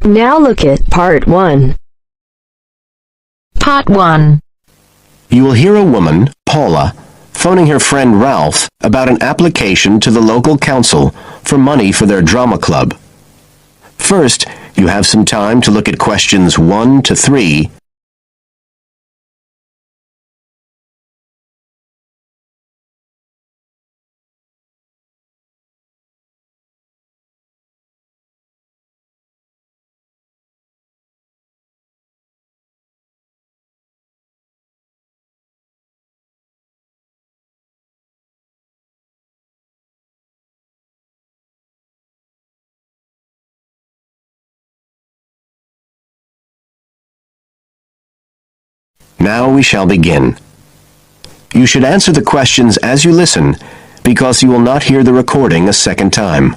Now look at Part 1. Part 1. You will hear a woman, Paula, phoning her friend Ralph about an application to the local council for money for their drama club. First, you have some time to look at questions 1 to 3. Now we shall begin. You should answer the questions as you listen, because you will not hear the recording a second time.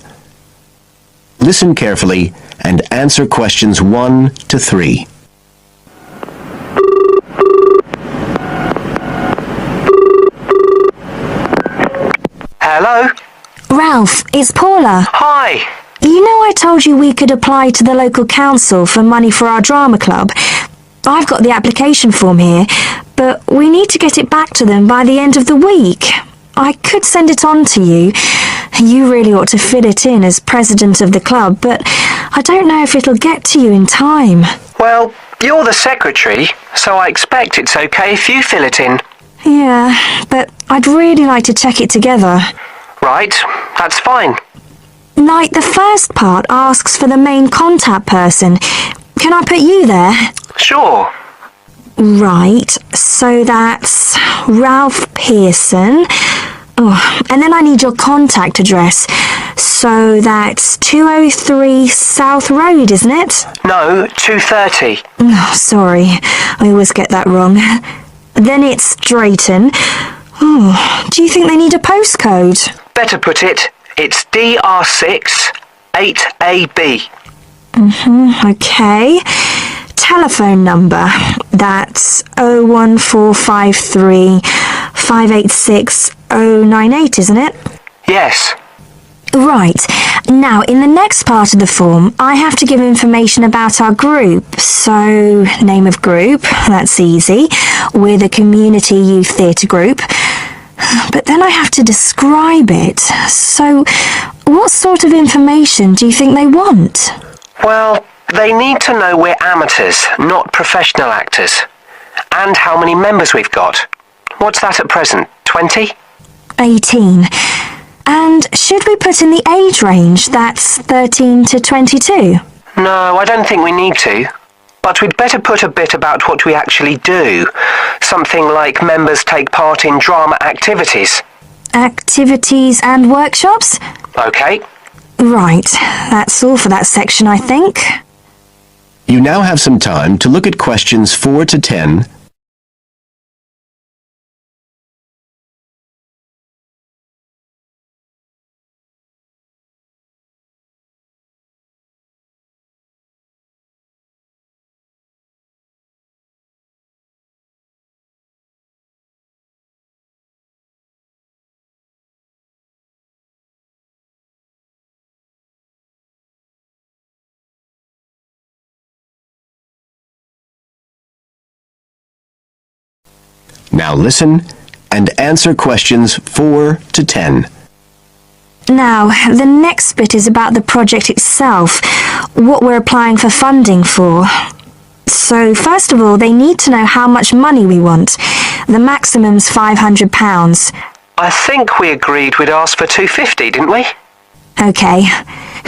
Listen carefully and answer questions 1 to 3. Hello? Ralph, it's Paula. Hi. You know I told you we could apply to the local council for money for our drama club? I've got the application form here, but we need to get it back to them by the end of the week. I could send it on to you. You really ought to fill it in as president of the club, but I don't know if it'll get to you in time. Well, you're the secretary, so I expect it's okay if you fill it in. Yeah, but I'd really like to check it together. Right, that's fine. Like, the first part asks for the main contact person. Can I put you there? Sure. Right, so that's Ralph Pearson. Oh, and then I need your contact address. So that's 203 South Road, isn't it? No, 230. Oh, sorry, I always get that wrong. Then it's Drayton. Oh, do you think they need a postcode? Better put it, it's DR6 8AB. Okay. Telephone number. That's 01453 586 098, isn't it? Yes. Right. Now, in the next part of the form, I have to give information about our group. So, name of group, that's easy. We're the Community Youth Theatre Group. But then I have to describe it. So, what sort of information do you think they want? Well, they need to know we're amateurs, not professional actors. And how many members we've got. What's that at present? 20? 18. And should we put in the age range? That's 13 to 22. No, I don't think we need to. But we'd better put a bit about what we actually do. Something like members take part in drama activities. Activities and workshops? Okay. Right, that's all for that section, I think. You now have some time to look at questions 4 to 10. Now listen and answer questions 4 to 10. Now, the next bit is about the project itself, what we're applying for funding for. So, first of all, they need to know how much money we want. The maximum's £500. I think we agreed we'd ask for 250, didn't we? Okay,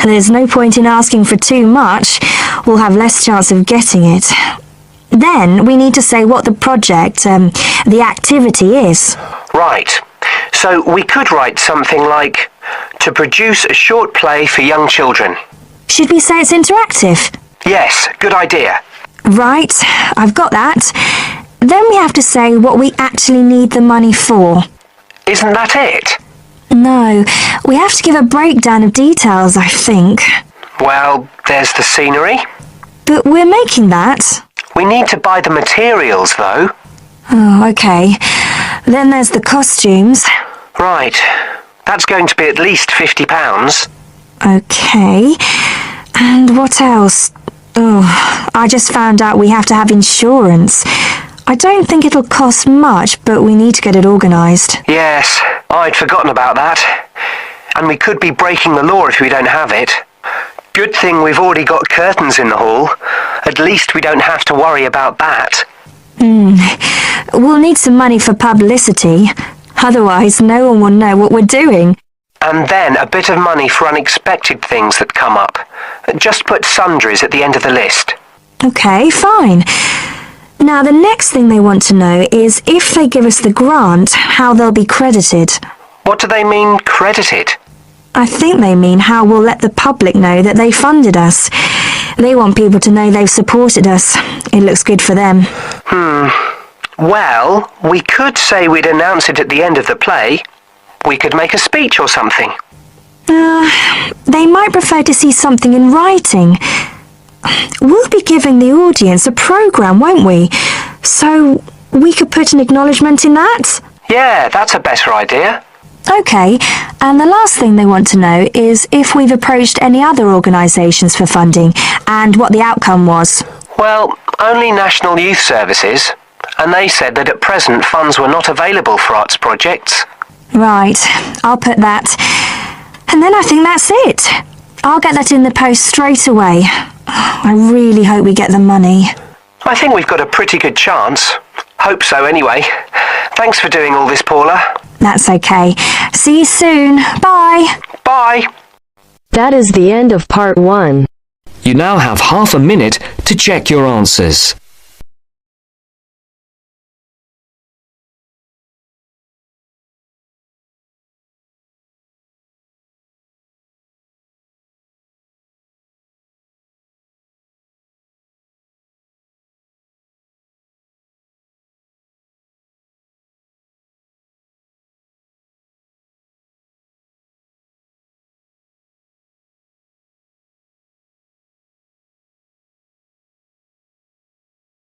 there's no point in asking for too much. We'll have less chance of getting it. Then we need to say what the project, the activity is. Right. So we could write something like, to produce a short play for young children. Should we say it's interactive? Yes, good idea. Right, I've got that. Then we have to say what we actually need the money for. Isn't that it? No, we have to give a breakdown of details, I think. Well, there's the scenery. But we're making that. We need to buy the materials, though. Oh, okay. Then there's the costumes. Right. That's going to be at least £50. Okay. And what else? Oh, I just found out we have to have insurance. I don't think it'll cost much, but we need to get it organised. Yes, I'd forgotten about that. And we could be breaking the law if we don't have it. Good thing we've already got curtains in the hall. At least we don't have to worry about that. We'll need some money for publicity. Otherwise, no one will know what we're doing. And then a bit of money for unexpected things that come up. Just put sundries at the end of the list. Okay, fine. Now, the next thing they want to know is if they give us the grant, how they'll be credited. What do they mean, credited? I think they mean how we'll let the public know that they funded us. They want people to know they've supported us. It looks good for them. Well, we could say we'd announce it at the end of the play. We could make a speech or something. They might prefer to see something in writing. We'll be giving the audience a programme, won't we? So we could put an acknowledgement in that? Yeah, that's a better idea. Okay, and the last thing they want to know is if we've approached any other organisations for funding and what the outcome was. Well, only National Youth Services, and they said that at present funds were not available for arts projects. Right, I'll put that. And then I think that's it. I'll get that in the post straight away. I really hope we get the money. I think we've got a pretty good chance. Hope so anyway. Thanks for doing all this, Paula. That's okay. See you soon. Bye. Bye. That is the end of part 1. You now have half a minute to check your answers.